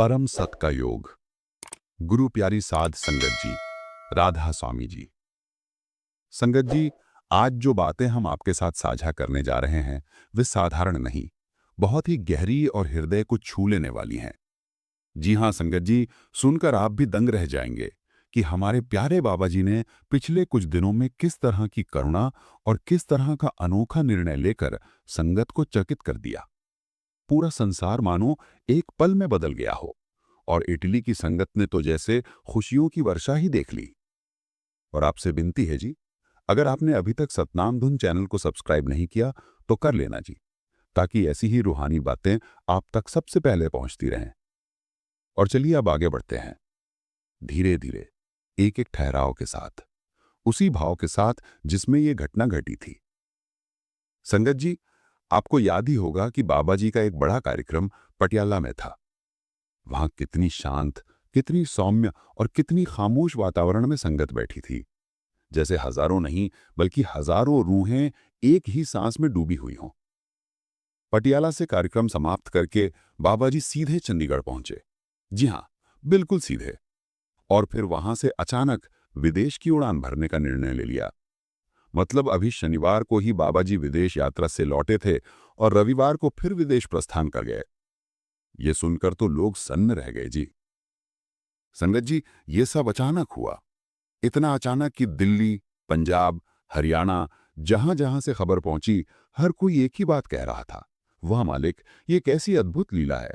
परम सत का योग। गुरु प्यारी साध संगत जी, राधा स्वामी जी। संगत जी, आज जो बातें हम आपके साथ साझा करने जा रहे हैं वे साधारण नहीं, बहुत ही गहरी और हृदय को छू लेने वाली हैं। जी हाँ संगत जी, सुनकर आप भी दंग रह जाएंगे कि हमारे प्यारे बाबा जी ने पिछले कुछ दिनों में किस तरह की करुणा और किस तरह का अनोखा निर्णय लेकर संगत को चकित कर दिया। पूरा संसार मानो एक पल में बदल गया हो और इटली की संगत ने तो जैसे खुशियों की वर्षा ही देख ली। और आपसे विनती है जी, अगर आपने अभी तक सतनाम धुन चैनल को सब्सक्राइब नहीं किया तो कर लेना जी, ताकि ऐसी ही रूहानी बातें आप तक सबसे पहले पहुंचती रहें। और चलिए अब आगे बढ़ते हैं, धीरे धीरे, एक एक ठहराव के साथ, उसी भाव के साथ जिसमें यह घटना घटी थी। संगत जी, आपको याद ही होगा कि बाबा जी का एक बड़ा कार्यक्रम पटियाला में था। वहां कितनी शांत, कितनी सौम्य और कितनी खामोश वातावरण में संगत बैठी थी, जैसे हजारों नहीं बल्कि हजारों रूहें एक ही सांस में डूबी हुई हों। पटियाला से कार्यक्रम समाप्त करके बाबा जी सीधे चंडीगढ़ पहुंचे। जी हाँ, बिल्कुल सीधे। और फिर वहां से अचानक विदेश की उड़ान भरने का निर्णय ले लिया। मतलब अभी शनिवार को ही बाबा जी विदेश यात्रा से लौटे थे और रविवार को फिर विदेश प्रस्थान कर गए। ये सुनकर तो लोग सन्न रह गए जी। संगत जी, ये सब अचानक हुआ, इतना अचानक कि दिल्ली, पंजाब, हरियाणा, जहां जहां से खबर पहुंची, हर कोई एक ही बात कह रहा था, वाह मालिक, ये कैसी अद्भुत लीला है।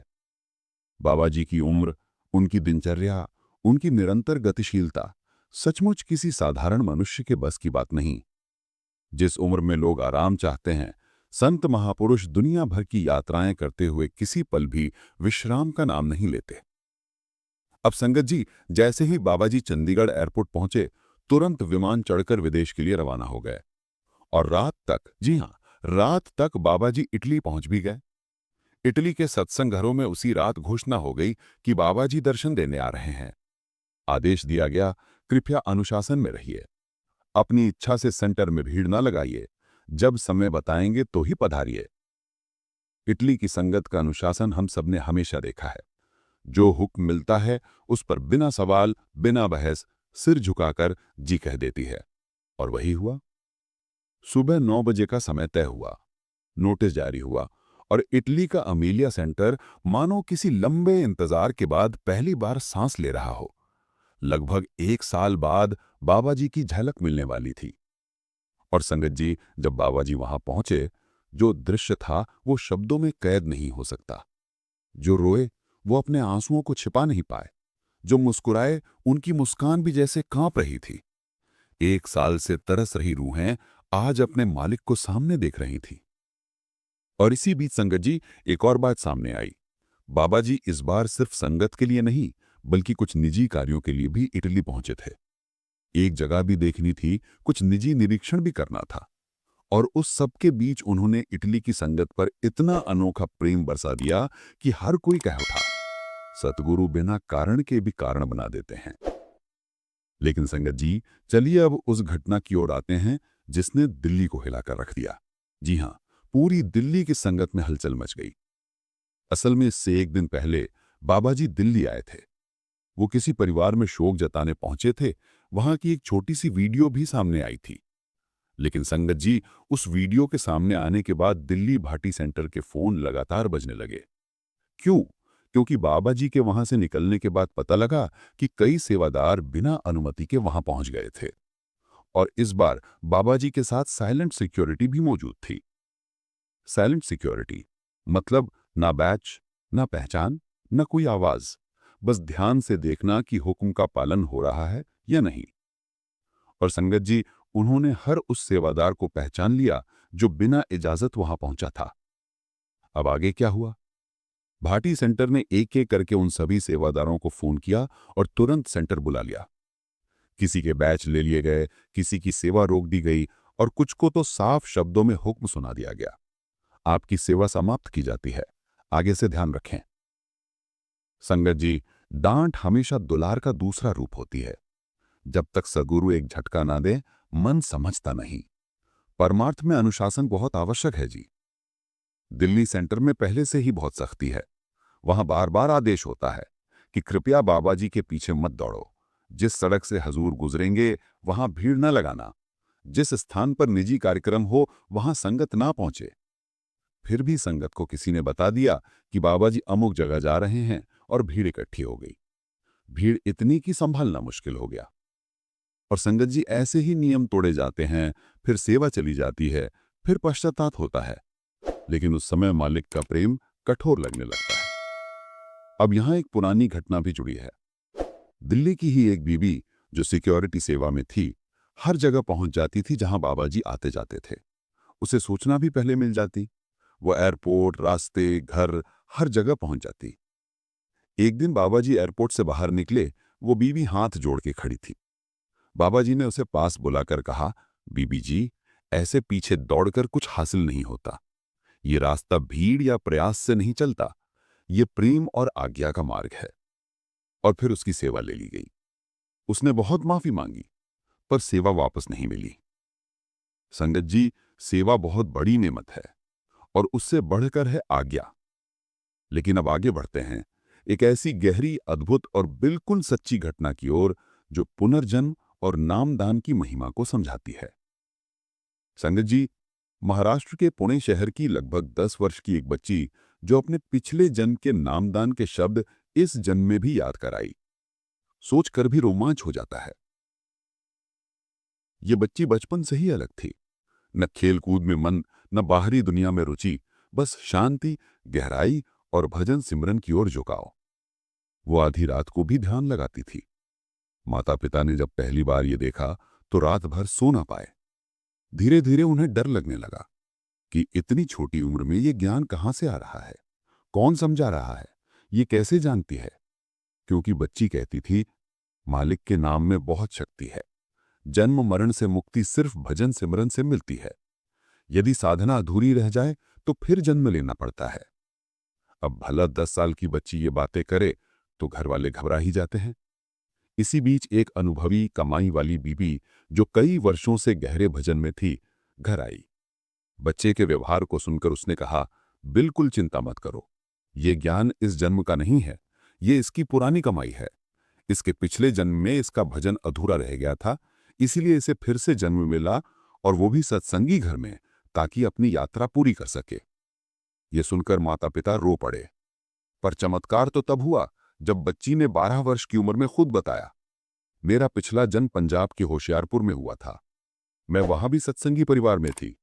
बाबा जी की उम्र, उनकी दिनचर्या, उनकी निरंतर गतिशीलता सचमुच किसी साधारण मनुष्य के बस की बात नहीं। जिस उम्र में लोग आराम चाहते हैं, संत महापुरुष दुनिया भर की यात्राएं करते हुए किसी पल भी विश्राम का नाम नहीं लेते। अब संगत जी, जैसे ही बाबा जी चंडीगढ़ एयरपोर्ट पहुंचे, तुरंत विमान चढ़कर विदेश के लिए रवाना हो गए। और रात तक, जी हां, रात तक बाबा जी इटली पहुंच भी गए। इटली के सत्संग घरों में उसी रात घोषणा हो गई कि बाबा जी दर्शन देने आ रहे हैं। आदेश दिया गया, कृपया अनुशासन में रहिए, अपनी इच्छा से सेंटर में भीड़ न लगाइए, जब समय बताएंगे तो ही पधारिए। इटली की संगत का अनुशासन हम सबने हमेशा देखा है। जो हुक्म मिलता है उस पर बिना सवाल, बिना बहस, सिर झुकाकर जी कह देती है। और वही हुआ। सुबह 9 बजे का समय तय हुआ, नोटिस जारी हुआ और इटली का अमीलिया सेंटर मानो किसी लंबे इंतजार के बाद पहली बार सांस ले रहा हो। लगभग 1 साल बाद बाबा जी की झलक मिलने वाली थी। और संगत जी, जब बाबा जी वहां पहुंचे, जो दृश्य था वो शब्दों में कैद नहीं हो सकता। जो रोए वो अपने आंसुओं को छिपा नहीं पाए, जो मुस्कुराए उनकी मुस्कान भी जैसे कांप रही थी। 1 साल से तरस रही रूहें आज अपने मालिक को सामने देख रही थी। और इसी बीच संगत जी, एक और बात सामने आई। बाबा जी इस बार सिर्फ संगत के लिए नहीं बल्कि कुछ निजी कार्यों के लिए भी इटली पहुंचे थे। एक जगह भी देखनी थी, कुछ निजी निरीक्षण भी करना था। और उस सब के बीच उन्होंने इटली की संगत पर इतना अनोखा प्रेम बरसा दिया कि हर कोई कह उठा, सतगुरु बिना कारण के भी कारण बना देते हैं। लेकिन संगत जी, चलिए अब उस घटना की ओर आते हैं जिसने दिल्ली को हिलाकर रख दिया। जी हां, पूरी दिल्ली की संगत में हलचल मच गई। असल में इससे एक दिन पहले बाबा जी दिल्ली आए थे। वो किसी परिवार में शोक जताने पहुंचे थे। वहां की एक छोटी सी वीडियो भी सामने आई थी। लेकिन संगत जी, उस वीडियो के सामने आने के बाद दिल्ली भाटी सेंटर के फोन लगातार बजने लगे। क्यों? क्योंकि बाबा जी के वहां से निकलने के बाद पता लगा कि कई सेवादार बिना अनुमति के वहां पहुंच गए थे। और इस बार बाबा जी के साथ साइलेंट सिक्योरिटी भी मौजूद थी। साइलेंट सिक्योरिटी मतलब ना बैच, ना पहचान, ना कोई आवाज, बस ध्यान से देखना कि हुक्म का पालन हो रहा है या नहीं। और संगत जी, उन्होंने हर उस सेवादार को पहचान लिया जो बिना इजाजत वहां पहुंचा था। अब आगे क्या हुआ? भाटी सेंटर ने एक एक करके उन सभी सेवादारों को फोन किया और तुरंत सेंटर बुला लिया। किसी के बैच ले लिए गए, किसी की सेवा रोक दी गई और कुछ को तो साफ शब्दों में हुक्म सुना दिया गया, आपकी सेवा समाप्त की जाती है, आगे से ध्यान रखें। संगत जी, डांट हमेशा दुलार का दूसरा रूप होती है। जब तक सद्गुरु एक झटका ना दे, मन समझता नहीं। परमार्थ में अनुशासन बहुत आवश्यक है जी। दिल्ली सेंटर में पहले से ही बहुत सख्ती है। वहां बार बार आदेश होता है, कि कृपया बाबा जी के पीछे मत दौड़ो। जिस सड़क से हजूर गुजरेंगे वहां भीड़ न लगाना। जिस स्थान पर निजी कार्यक्रम हो वहां संगत ना पहुंचे। फिर भी संगत को किसी ने बता दिया कि बाबा जी अमुक जगह जा रहे हैं और भीड़ इकट्ठी हो गई। भीड़ इतनी कि संभालना मुश्किल हो गया। और संगत जी ऐसे ही नियम तोड़े जाते हैं, फिर सेवा चली जाती है, फिर पश्चाताप होता है। लेकिन उस समय मालिक का प्रेम कठोर लगने लगता है। अब यहां एक पुरानी घटना भी जुड़ी है। दिल्ली की ही एक बीबी जो सिक्योरिटी सेवा में थी, हर जगह पहुंच जाती थी जहां बाबा जी आते जाते थे। उसे सूचना भी पहले मिल जाती। वो एयरपोर्ट, रास्ते, घर, हर जगह पहुंच जाती। एक दिन बाबा जी एयरपोर्ट से बाहर निकले। वो बीबी हाथ जोड़ के खड़ी थी। बाबा जी ने उसे पास बुलाकर कहा, बीबी जी, ऐसे पीछे दौड़कर कुछ हासिल नहीं होता। ये रास्ता भीड़ या प्रयास से नहीं चलता। ये प्रेम और आज्ञा का मार्ग है। और फिर उसकी सेवा ले ली गई। उसने बहुत माफी मांगी, पर सेवा वापस नहीं मिली। संगत जी, सेवा बहुत बड़ी नेमत है और उससे बढ़कर है आज्ञा। लेकिन अब आगे बढ़ते हैं एक ऐसी गहरी, अद्भुत और बिल्कुल सच्ची घटना की ओर जो पुनर्जन्म और नामदान की महिमा को समझाती है। संगत जी, महाराष्ट्र के पुणे शहर की लगभग 10 वर्ष की एक बच्ची जो अपने पिछले जन्म के नामदान के शब्द इस जन्म में भी याद कराई, सोचकर भी रोमांच हो जाता है। ये बच्ची बचपन से ही अलग थी। न खेल कूद में मन, न बाहरी दुनिया में रुचि, बस शांति, गहराई और भजन सिमरन की ओर झुकाव। वो आधी रात को भी ध्यान लगाती थी। माता पिता ने जब पहली बार ये देखा तो रात भर सो ना पाए। धीरे धीरे उन्हें डर लगने लगा कि इतनी छोटी उम्र में ये ज्ञान कहां से आ रहा है, कौन समझा रहा है, ये कैसे जानती है। क्योंकि बच्ची कहती थी, मालिक के नाम में बहुत शक्ति है। जन्म मरण से मुक्ति सिर्फ भजन सिमरन से मिलती है। यदि साधना अधूरी रह जाए तो फिर जन्म लेना पड़ता है। अब भला 10 साल की बच्ची ये बातें करे तो घर वाले घबरा ही जाते हैं। इसी बीच एक अनुभवी, कमाई वाली बीबी जो कई वर्षों से गहरे भजन में थी, घर आई। बच्चे के व्यवहार को सुनकर उसने कहा, बिल्कुल चिंता मत करो। ये ज्ञान इस जन्म का नहीं है, ये इसकी पुरानी कमाई है। इसके पिछले जन्म में इसका भजन अधूरा रह गया था, इसीलिए इसे फिर से जन्म मिला, और वो भी सत्संगी घर में, ताकि अपनी यात्रा पूरी कर सके। ये सुनकर माता पिता रो पड़े। पर चमत्कार तो तब हुआ जब बच्ची ने 12 वर्ष की उम्र में खुद बताया, मेरा पिछला जन्म पंजाब के होशियारपुर में हुआ था। मैं वहां भी सत्संगी परिवार में थी।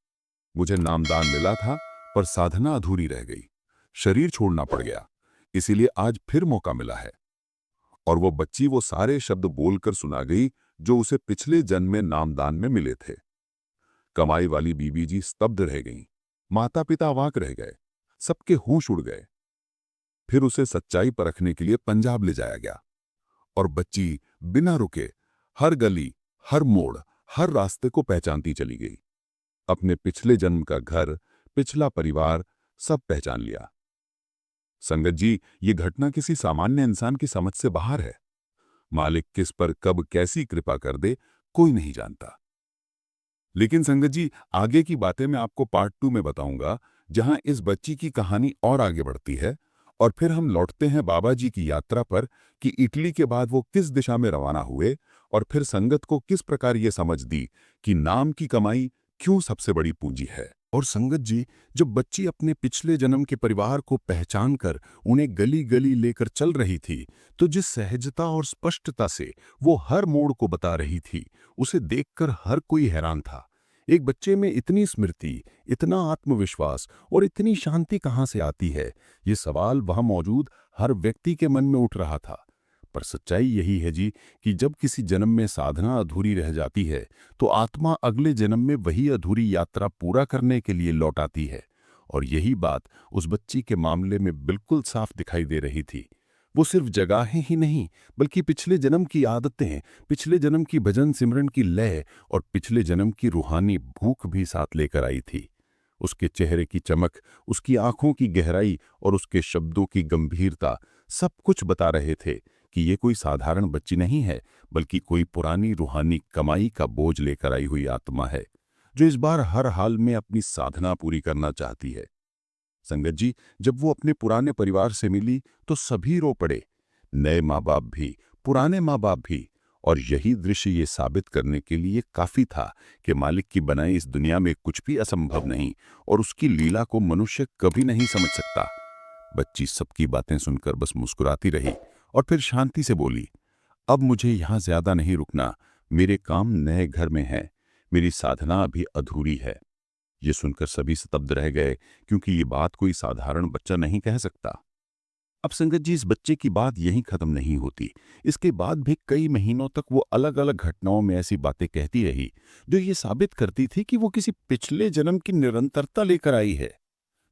मुझे नामदान मिला था, पर साधना अधूरी रह गई। शरीर छोड़ना पड़ गया, इसीलिए आज फिर मौका मिला है। और वो बच्ची वो सारे शब्द बोलकर सुना गई जो उसे पिछले जन्म में नामदान में मिले थे। कमाई वाली बीबी जी स्तब्ध रह गईं। माता पिता अवाक रह गए। सबके होश उड़ गए। फिर उसे सच्चाई परखने के लिए पंजाब ले जाया गया और बच्ची बिना रुके हर गली, हर मोड़, हर रास्ते को पहचानती चली गई। अपने पिछले जन्म का घर, पिछला परिवार, सब पहचान लिया। संगत जी, ये घटना किसी सामान्य इंसान की समझ से बाहर है। मालिक किस पर कब कैसी कृपा कर दे, कोई नहीं जानता। लेकिन संगत जी, आगे की बातें मैं आपको पार्ट 2 में बताऊंगा, जहां इस बच्ची की कहानी और आगे बढ़ती है। और फिर हम लौटते हैं बाबा जी की यात्रा पर कि इटली के बाद वो किस दिशा में रवाना हुए और फिर संगत को किस प्रकार ये समझ दी कि नाम की कमाई क्यों सबसे बड़ी पूंजी है। और संगत जी, जब बच्ची अपने पिछले जन्म के परिवार को पहचान कर उन्हें गली गली लेकर चल रही थी, तो जिस सहजता और स्पष्टता से वो हर मोड़ को बता रही थी, उसे देखकर हर कोई हैरान था। एक बच्चे में इतनी स्मृति, इतना आत्मविश्वास और इतनी शांति कहाँ से आती है? ये सवाल वहाँ मौजूद हर व्यक्ति के मन में उठ रहा था। पर सच्चाई यही है जी कि जब किसी जन्म में साधना अधूरी रह जाती है, तो आत्मा अगले जन्म में वही अधूरी यात्रा पूरा करने के लिए लौट आती है। और यही बात उस बच्ची के मामले में बिल्कुल साफ दिखाई दे रही थी। वो सिर्फ जगहें ही नहीं, बल्कि पिछले जन्म की आदतें, पिछले जन्म की भजन सिमरन की लय और पिछले जन्म की रूहानी भूख भी साथ लेकर आई थी। उसके चेहरे की चमक, उसकी आंखों की गहराई और उसके शब्दों की गंभीरता सब कुछ बता रहे थे कि ये कोई साधारण बच्ची नहीं है, बल्कि कोई पुरानी रूहानी कमाई का बोझ लेकर आई हुई आत्मा है, जो इस बार हर हाल में अपनी साधना पूरी करना चाहती है। संगत जी, जब वो अपने पुराने परिवार से मिली तो सभी रो पड़े। नए माँ बाप भी, पुराने माँ बाप भी। और यही दृश्य ये साबित करने के लिए काफी था कि मालिक की बनाई इस दुनिया में कुछ भी असंभव नहीं और उसकी लीला को मनुष्य कभी नहीं समझ सकता। बच्ची सबकी बातें सुनकर बस मुस्कुराती रही और फिर शांति से बोली, अब मुझे यहाँ ज्यादा नहीं रुकना, मेरे काम नए घर में है, मेरी साधना अभी अधूरी है। ये सुनकर सभी स्तब्ध रह गए, क्योंकि ये बात कोई साधारण बच्चा नहीं कह सकता। अब संगत जी, इस बच्चे की बात यहीं खत्म नहीं होती। इसके बाद भी कई महीनों तक वो अलग अलग घटनाओं में ऐसी बातें कहती रही जो ये साबित करती थी कि वो किसी पिछले जन्म की निरंतरता लेकर आई है।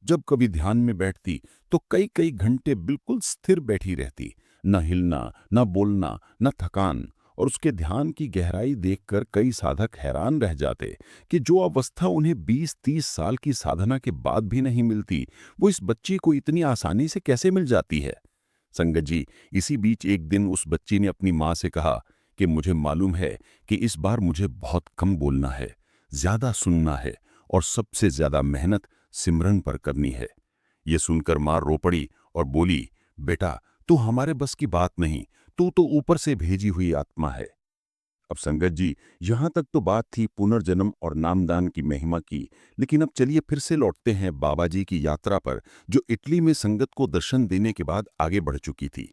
जब कभी ध्यान में बैठती तो कई कई घंटे बिल्कुल स्थिर बैठी रहती, न हिलना, न बोलना, न थकान। और उसके ध्यान की गहराई देखकर कई साधक हैरान रह जाते कि जो अवस्था उन्हें 20-30 साल की साधना के बाद भी नहीं मिलती, वो इस बच्ची को इतनी आसानी से कैसे मिल जाती है। संगत जी, इसी बीच एक दिन उस बच्ची ने अपनी माँ से कहा कि मुझे मालूम है कि इस बार मुझे बहुत कम बोलना है, ज्यादा सुनना है और सबसे ज्यादा मेहनत सिमरन पर करनी है। ये सुनकर माँ रो पड़ी और बोली, बेटा, तू हमारे बस की बात नहीं, तू तो ऊपर से भेजी हुई आत्मा है। अब संगत जी, यहां तक तो बात थी पुनर्जन्म और नामदान की महिमा की, लेकिन अब चलिए फिर से लौटते हैं बाबा जी की यात्रा पर, जो इटली में संगत को दर्शन देने के बाद आगे बढ़ चुकी थी।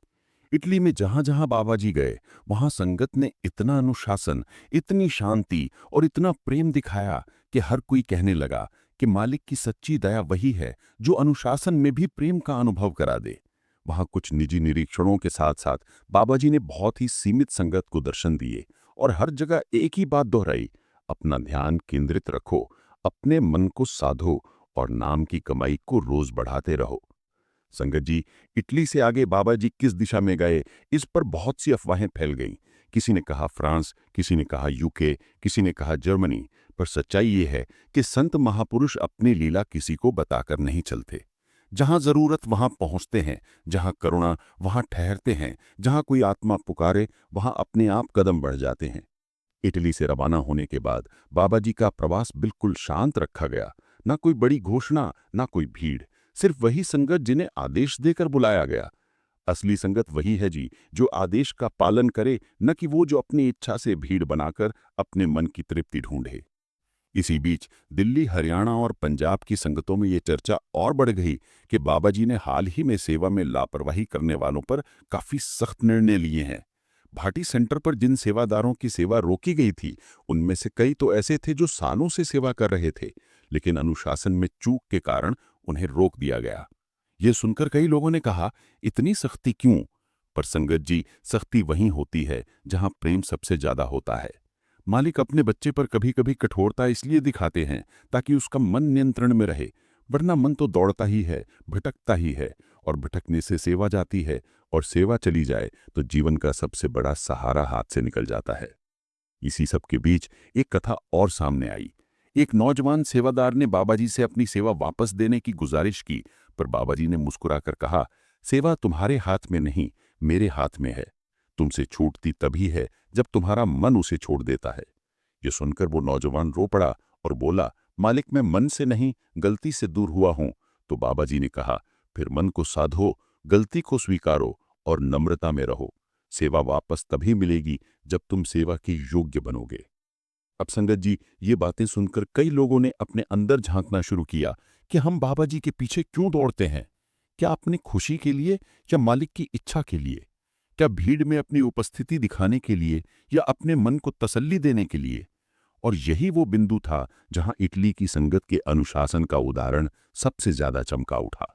इटली में जहां जहां बाबा जी गए, वहां संगत ने इतना अनुशासन, इतनी शांति और इतना प्रेम दिखाया कि हर कोई कहने लगा कि मालिक की सच्ची दया वही है जो अनुशासन में भी प्रेम का अनुभव करा दे। वहां कुछ निजी निरीक्षणों के साथ साथ बाबा जी ने बहुत ही सीमित संगत को दर्शन दिए और हर जगह एक ही बात दोहराई, अपना ध्यान केंद्रित रखो, अपने मन को साधो और नाम की कमाई को रोज बढ़ाते रहो। संगत जी, इटली से आगे बाबा जी किस दिशा में गए, इस पर बहुत सी अफवाहें फैल गईं। किसी ने कहा फ्रांस, किसी ने कहा यूके, किसी ने कहा जर्मनी। पर सच्चाई ये है कि संत महापुरुष अपनी लीला किसी को बताकर नहीं चलते। जहां जरूरत वहां पहुंचते हैं, जहां करुणा वहां ठहरते हैं, जहां कोई आत्मा पुकारे वहां अपने आप कदम बढ़ जाते हैं। इटली से रवाना होने के बाद बाबा जी का प्रवास बिल्कुल शांत रखा गया। ना कोई बड़ी घोषणा, ना कोई भीड़, सिर्फ वही संगत जिन्हें आदेश देकर बुलाया गया। असली संगत वही है जी, जो आदेश का पालन करे, न कि वो जो अपनी इच्छा से भीड़ बनाकर अपने मन की तृप्ति ढूंढे। इसी बीच दिल्ली, हरियाणा और पंजाब की संगतों में ये चर्चा और बढ़ गई कि बाबा जी ने हाल ही में सेवा में लापरवाही करने वालों पर काफी सख्त निर्णय लिए हैं। भाटी सेंटर पर जिन सेवादारों की सेवा रोकी गई थी, उनमें से कई तो ऐसे थे जो सालों से सेवा कर रहे थे, लेकिन अनुशासन में चूक के कारण उन्हें रोक दिया गया। ये सुनकर कई लोगों ने कहा, इतनी सख्ती क्यों? पर संगत जी, सख्ती वहीं होती है जहां प्रेम सबसे ज्यादा होता है। मालिक अपने बच्चे पर कभी कभी कठोरता इसलिए दिखाते हैं ताकि उसका मन नियंत्रण में रहे, वरना मन तो दौड़ता ही है, भटकता ही है, और भटकने से सेवा जाती है, और सेवा चली जाए तो जीवन का सबसे बड़ा सहारा हाथ से निकल जाता है। इसी सब के बीच एक कथा और सामने आई। एक नौजवान सेवादार ने बाबाजी से अपनी सेवा वापस देने की गुजारिश की, पर बाबाजी ने मुस्कुराकर कहा, सेवा तुम्हारे हाथ में नहीं, मेरे हाथ में है। तुमसे छूटती तभी है जब तुम्हारा मन उसे छोड़ देता है। ये सुनकर वो नौजवान रो पड़ा और बोला, मालिक, मैं मन से नहीं, गलती से दूर हुआ हूं। तो बाबाजी ने कहा, फिर मन को साधो, गलती को स्वीकारो और नम्रता में रहो। सेवा वापस तभी मिलेगी जब तुम सेवा के योग्य बनोगे। अब संगत जी, ये बातें सुनकर कई लोगों ने अपने अंदर झांकना शुरू किया कि हम बाबा जी के पीछे क्यों दौड़ते हैं? क्या अपनी खुशी के लिए या मालिक की इच्छा के लिए? क्या भीड़ में अपनी उपस्थिति दिखाने के लिए या अपने मन को तसल्ली देने के लिए? और यही वो बिंदु था जहां इटली की संगत के अनुशासन का उदाहरण सबसे ज्यादा चमका उठा।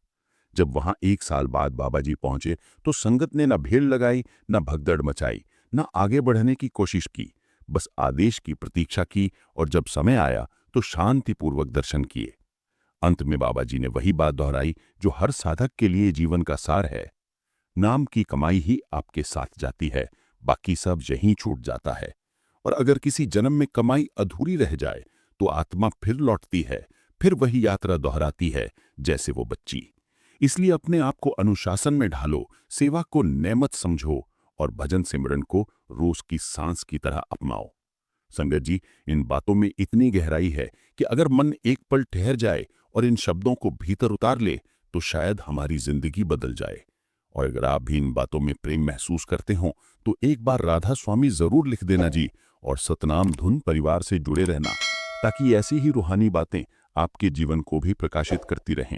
जब वहां 1 साल बाद बाबा जी पहुंचे तो संगत ने न भीड़ लगाई, न भगदड़ मचाई, न आगे बढ़ने की कोशिश की, बस आदेश की प्रतीक्षा की, और जब समय आया तो शांतिपूर्वक दर्शन किए। अंत में बाबा जी ने वही बात दोहराई जो हर साधक के लिए जीवन का सार है, नाम की कमाई ही आपके साथ जाती है, बाकी सब यहीं छूट जाता है। और अगर किसी जन्म में कमाई अधूरी रह जाए तो आत्मा फिर लौटती है, फिर वही यात्रा दोहराती है जैसे वो बच्ची। इसलिए अपने आप को अनुशासन में ढालो, सेवा को नेमत समझो और भजन सिमरन को रोज की सांस की तरह अपनाओ। संगत जी, इन बातों में इतनी गहराई है कि अगर मन एक पल ठहर जाए और इन शब्दों को भीतर उतार ले तो शायद हमारी जिंदगी बदल जाए। और अगर आप भी इन बातों में प्रेम महसूस करते हो तो एक बार राधा स्वामी जरूर लिख देना जी, और सतनाम धुन परिवार से जुड़े रहना, ताकि ऐसी ही रूहानी बातें आपके जीवन को भी प्रकाशित करती रहें।